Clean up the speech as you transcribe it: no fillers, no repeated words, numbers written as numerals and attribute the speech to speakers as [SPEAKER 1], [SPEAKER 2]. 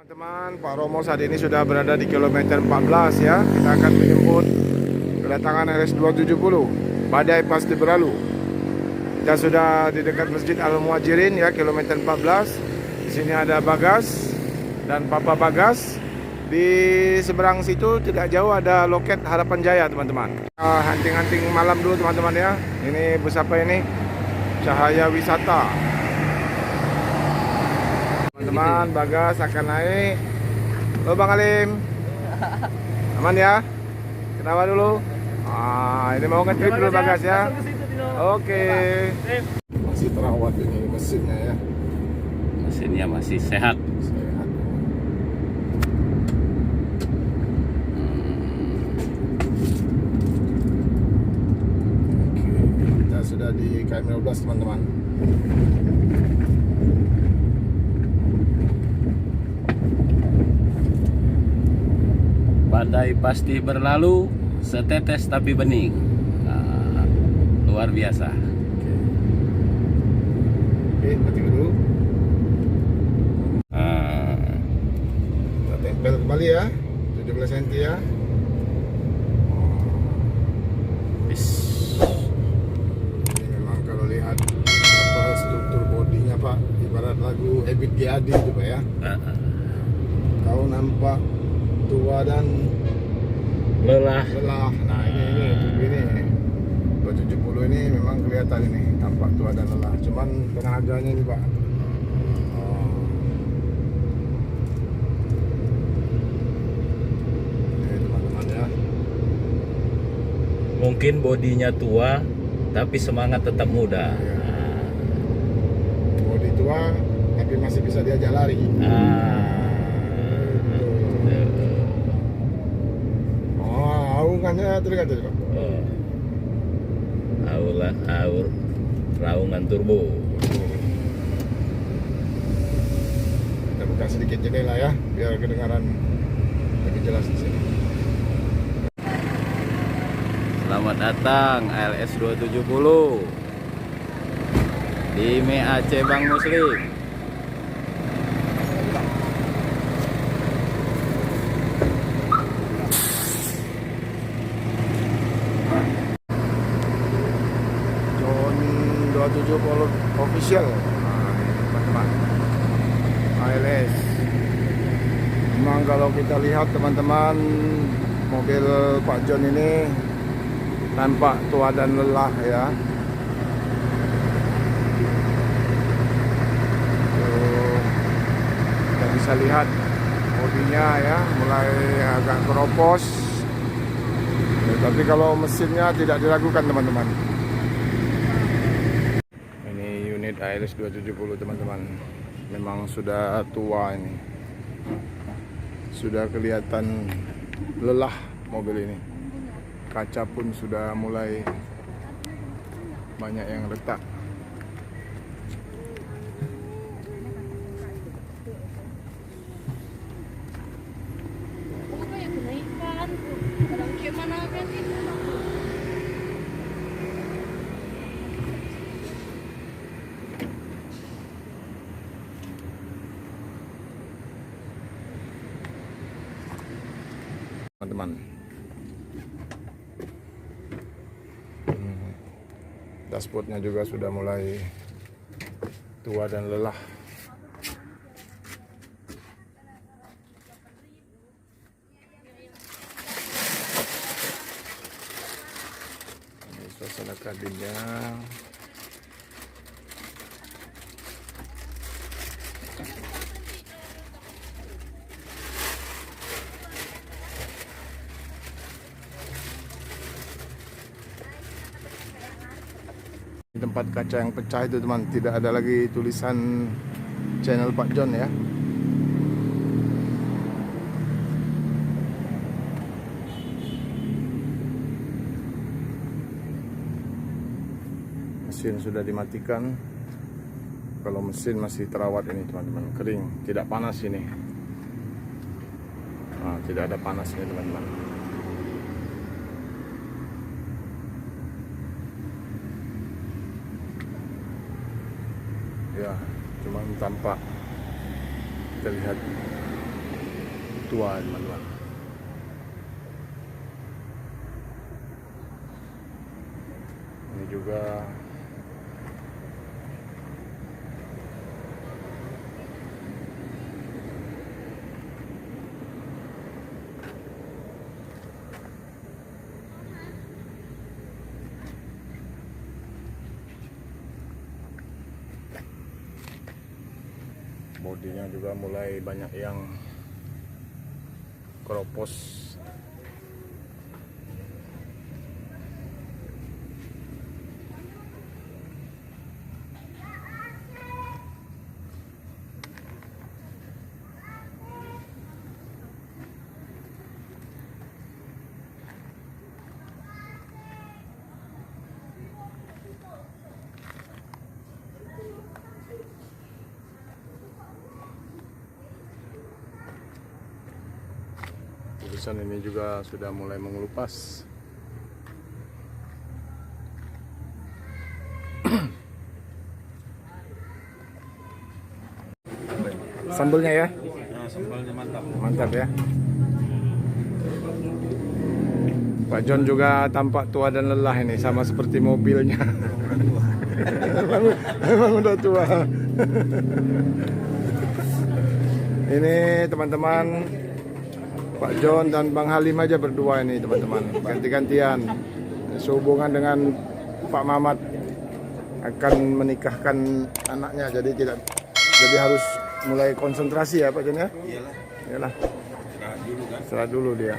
[SPEAKER 1] Teman-teman, Pak Romo saat ini sudah berada di kilometer 14 ya. Kita akan menjemput kedatangan RS270. Badai pasti berlalu. Kita sudah di dekat Masjid Al-Muhajirin ya, kilometer 14. Di sini ada Bagas dan Papa Bagas. Di seberang situ tidak jauh ada loket Harapan Jaya, teman-teman. Hunting-hunting malam dulu, teman-teman ya. Ini bus apa ini? Cahaya Wisata. Teman-teman, Bagas akan naik. Halo Bang Alim. Aman ya? Kenapa dulu? Ini mau nge-trip dulu Bagas ya. Oke. Masih terawat ini mesinnya ya.
[SPEAKER 2] Mesinnya masih sehat.
[SPEAKER 1] Sehat. Oke, kita sudah di KM15 teman-teman.
[SPEAKER 2] Badai pasti berlalu, setetes tapi bening. Luar biasa.
[SPEAKER 1] Oke, mati dulu. Kita tempel kembali ya, 17 cm ya. Ini memang kalau lihat apa struktur bodinya Pak, ibarat lagu Ebit G. Adi itu Pak ya. Kau nampak tua dan
[SPEAKER 2] Lelah.
[SPEAKER 1] Nah ini 270 ini memang kelihatan ini tampak tua dan lelah. Cuman tenaganya ini Pak. Ini teman-teman ya.
[SPEAKER 2] Mungkin bodinya tua, tapi semangat tetap muda.
[SPEAKER 1] Bodi tua tapi masih bisa diajak lari. Aungannya terlihat tadi Pak.
[SPEAKER 2] Aur raungan turbo.
[SPEAKER 1] Kita buka sedikit jendela ya, biar kedengaran lebih jelas di sini.
[SPEAKER 2] Selamat datang ALS 270 di MAC Bank Muslim.
[SPEAKER 1] John 270 official. Teman-teman. ALS. Memang kalau kita lihat teman-teman, mobil Pak John ini tampak tua dan lelah ya. Tuh, kita bisa lihat bodinya ya, mulai agak keropos. Tapi kalau mesinnya tidak diragukan teman-teman. Ini unit ALS 270 teman-teman. Memang sudah tua ini. Sudah kelihatan lelah mobil ini. Kaca pun sudah mulai banyak yang retak. Teman-teman, dashboardnya juga sudah mulai tua dan lelah. Ini suasana kabinnya. Tempat kaca yang pecah itu teman, tidak ada lagi tulisan channel Pak John ya. Mesin sudah dimatikan. Kalau mesin masih terawat ini teman-teman, kering, tidak panas ini. Tidak ada panasnya teman-teman. Ya, cuma tampak terlihat tua teman-teman. Ini juga bodinya juga mulai banyak yang keropos. Tulisan ini juga sudah mulai mengelupas. Sambelnya ya?
[SPEAKER 2] Nah, sambalnya mantap.
[SPEAKER 1] Mantap ya. Pak John juga tampak tua dan lelah ini, sama seperti mobilnya. Memang udah tua. Ini teman-teman, Pak John dan Bang Halim aja berdua ini teman-teman, ganti-gantian. Sehubungan dengan Pak Mamat akan menikahkan anaknya, jadi harus mulai konsentrasi ya Pak John ya.
[SPEAKER 2] Iyalah.
[SPEAKER 1] Iyalah.
[SPEAKER 2] Dulu kan.
[SPEAKER 1] Setelah dulu dia.